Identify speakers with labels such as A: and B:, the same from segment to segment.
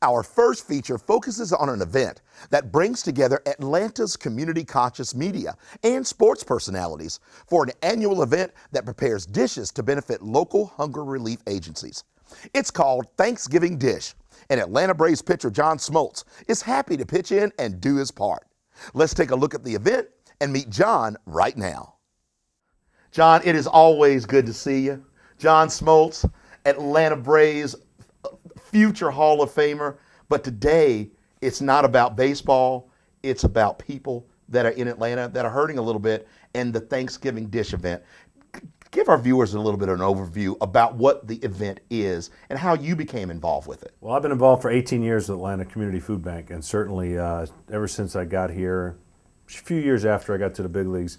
A: Our first feature focuses on an event that brings together Atlanta's community-conscious media and sports personalities for an annual event that prepares dishes to benefit local hunger relief agencies. It's called Thanksgiving Dish, and Atlanta Braves pitcher JohnSmoltz is happy to pitch in and do his part. Let's take a look at the event and meet John right now. John, it is always good to see you. JohnSmoltz, Atlanta Braves future Hall of Famer, but today it's not about baseball, it's about people that are in Atlanta that are hurting a little bit, and the Thanksgiving Dish event. Give our viewers a little bit of an overview about what the event is and how you became involved with it.
B: Well, I've been involved for 18 years with Atlanta Community Food Bank, and certainly ever since I got here, a few years after I got to the big leagues,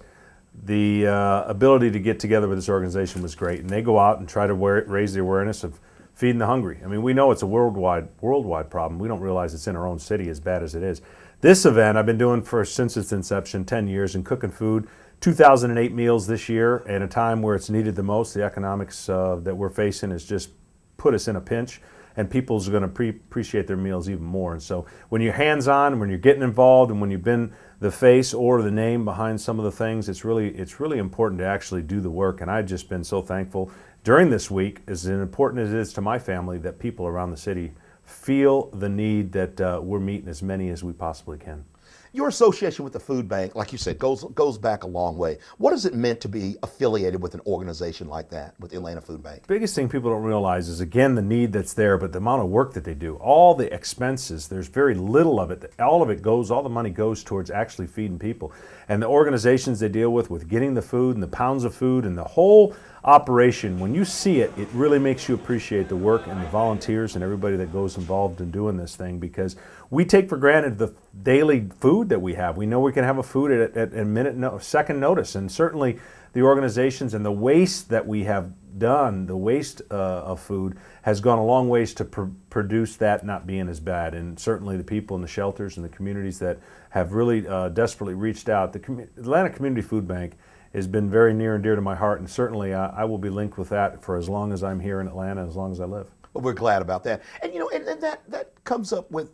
B: the ability to get together with this organization was great, and they go out and try to raise the awareness of feeding the hungry. I mean, we know it's a worldwide problem. We don't realize it's in our own city as bad as it is. This event I've been doing since its inception, 10 years, and cooking food, 2,008 meals this year at a time where it's needed the most. The economics that we're facing has just put us in a pinch, and people's going to appreciate their meals even more. And so when you're hands-on, when you're getting involved, and when you've been the face or the name behind some of the things, it's really important to actually do the work. And I've just been so thankful during this week, as important as it is to my family, that people around the city feel the need that we're meeting as many as we possibly can.
A: Your association with the food bank, like you said, goes back a long way. What has it meant to be affiliated with an organization like that, with the Atlanta Food Bank?
B: Biggest thing people don't realize is, again, the need that's there, but the amount of work that they do, all the expenses, there's very little of it. All the money goes towards actually feeding people. And the organizations they deal with getting the food and the pounds of food and the whole operation, when you see it, it really makes you appreciate the work and the volunteers and everybody that goes involved in doing this thing, because we take for granted the daily food that we have. We know we can have a food at a second notice, and certainly the organizations and the waste that we have done, the waste of food, has gone a long ways to produce that not being as bad. And certainly the people in the shelters and the communities that have really desperately reached out. The Atlanta Community Food Bank has been very near and dear to my heart, and certainly I will be linked with that for as long as I'm here in Atlanta, as long as I live.
A: Well, we're glad about that. And and that comes up with,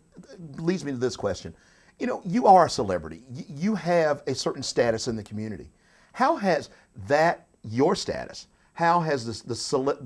A: leads me to this question. You are a celebrity. You have a certain status in the community. How has your status, how has the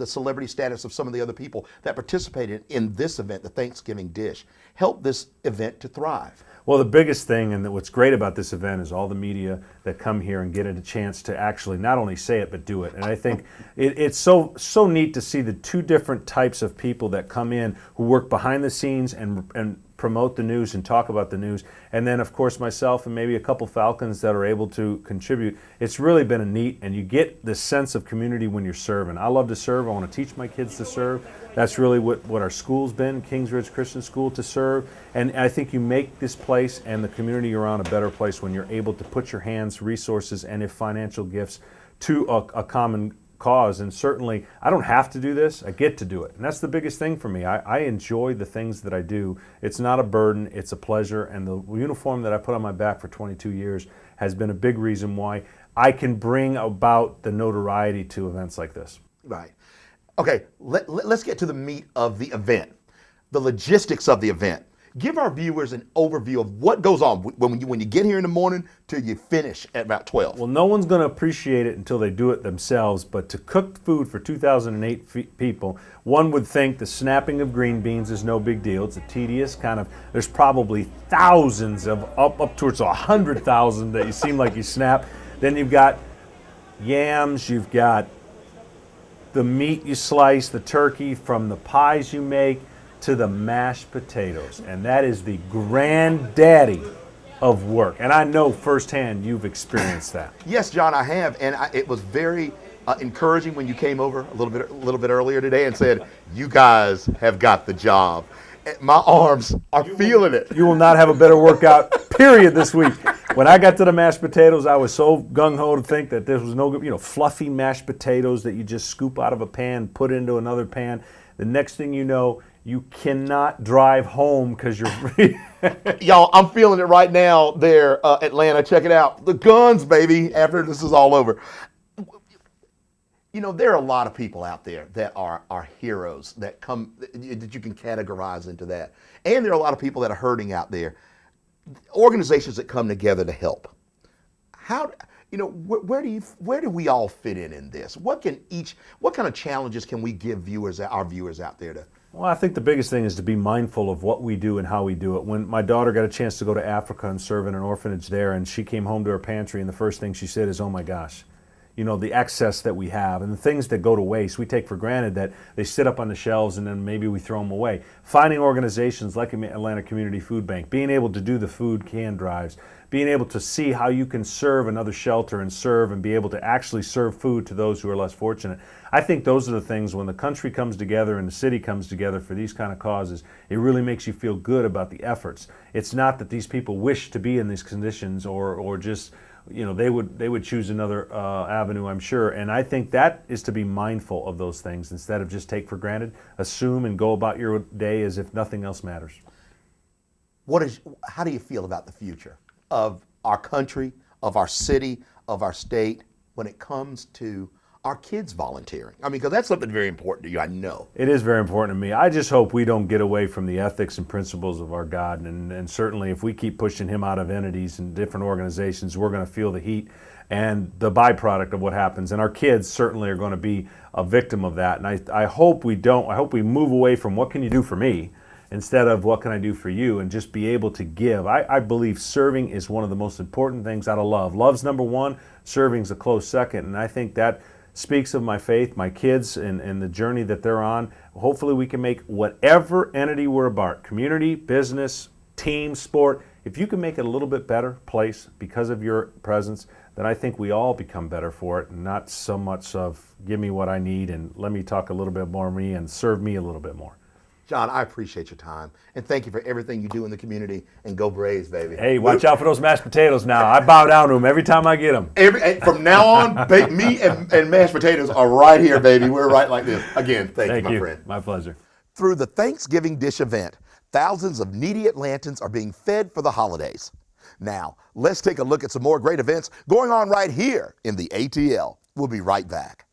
A: celebrity status of some of the other people that participated in this event, the Thanksgiving Dish, helped this event to thrive?
B: Well, the biggest thing, and what's great about this event, is all the media that come here and get a chance to actually not only say it, but do it. And I think it's so neat to see the two different types of people that come in who work behind the scenes and promote the news and talk about the news. And then, of course, myself and maybe a couple Falcons that are able to contribute. It's really been a neat, and you get this sense of community when you're serving. I love to serve. I want to teach my kids to serve. That's really what our school's been, Kings Ridge Christian School, to serve. And I think you make this place and the community you're on a better place when you're able to put your hands, resources, and if financial gifts to a common cause. And certainly, I don't have to do this. I get to do it. And that's the biggest thing for me. I enjoy the things that I do. It's not a burden. It's a pleasure. And the uniform that I put on my back for 22 years has been a big reason why I can bring about the notoriety to events like this.
A: Right. Okay, let's get to the meat of the event, the logistics of the event. Give our viewers an overview of what goes on when you get here in the morning till you finish at about 12.
B: Well, no one's going to appreciate it until they do it themselves, but to cook food for 2,008 people, one would think the snapping of green beans is no big deal. It's a tedious kind of, there's probably thousands of, up towards 100,000 that you seem like you snap. Then you've got yams, you've got the meat you slice, the turkey, from the pies you make to the mashed potatoes. And that is the granddaddy of work. And I know firsthand you've experienced that.
A: Yes, John, I have. And it was very encouraging when you came over a little bit earlier today and said, you guys have got the job. My arms are feeling it.
B: You will not have a better workout, period, this week. When I got to the mashed potatoes, I was so gung-ho to think that this was no good. Fluffy mashed potatoes that you just scoop out of a pan, put into another pan. The next thing you know, you cannot drive home because you're...
A: Y'all, I'm feeling it right now there, Atlanta. Check it out. The guns, baby, after this is all over. You know, there are a lot of people out there that are heroes that you can categorize into that. And there are a lot of people that are hurting out there. Organizations that come together to help. How, you know, where do we all fit in this? What kind of challenges can we give our viewers out there to?
B: Well, I think the biggest thing is to be mindful of what we do and how we do it. When my daughter got a chance to go to Africa and serve in an orphanage there, and she came home to her pantry, and the first thing she said is, "Oh my gosh, you know, the excess that we have and the things that go to waste, we take for granted that they sit up on the shelves and then maybe we throw them away." Finding organizations like Atlanta Community Food Bank, being able to do the food can drives, being able to see how you can serve another shelter and serve and be able to actually serve food to those who are less fortunate. I think those are the things, when the country comes together and the city comes together for these kind of causes, it really makes you feel good about the efforts. It's not that these people wish to be in these conditions or just, you know, they would choose another avenue, I'm sure. And I think that is to be mindful of those things instead of just take for granted, assume, and go about your day as if nothing else matters.
A: How do you feel about the future of our country, of our city, of our state when it comes to our kids volunteering? I mean, because that's something very important to you, I know.
B: It is very important to me. I just hope we don't get away from the ethics and principles of our God. And certainly if we keep pushing him out of entities and different organizations, we're going to feel the heat and the byproduct of what happens. And our kids certainly are going to be a victim of that. And I hope we don't. I hope we move away from what can you do for me instead of what can I do for you, and just be able to give. I believe serving is one of the most important things out of love. Love's number one, serving's a close second. And I think that speaks of my faith, my kids, and the journey that they're on. Hopefully we can make whatever entity we're about, community, business, team, sport, if you can make it a little bit better place because of your presence, then I think we all become better for it, and not so much of give me what I need and let me talk a little bit more of me and serve me a little bit more.
A: John, I appreciate your time, and thank you for everything you do in the community, and go Braves, baby.
B: Hey, watch out for those mashed potatoes now. I bow down to them every time I get them.
A: From now on, me and mashed potatoes are right here, baby. We're right like this. Again, thank you, my friend.
B: My pleasure.
A: Through the Thanksgiving Dish event, thousands of needy Atlantans are being fed for the holidays. Now, let's take a look at some more great events going on right here in the ATL. We'll be right back.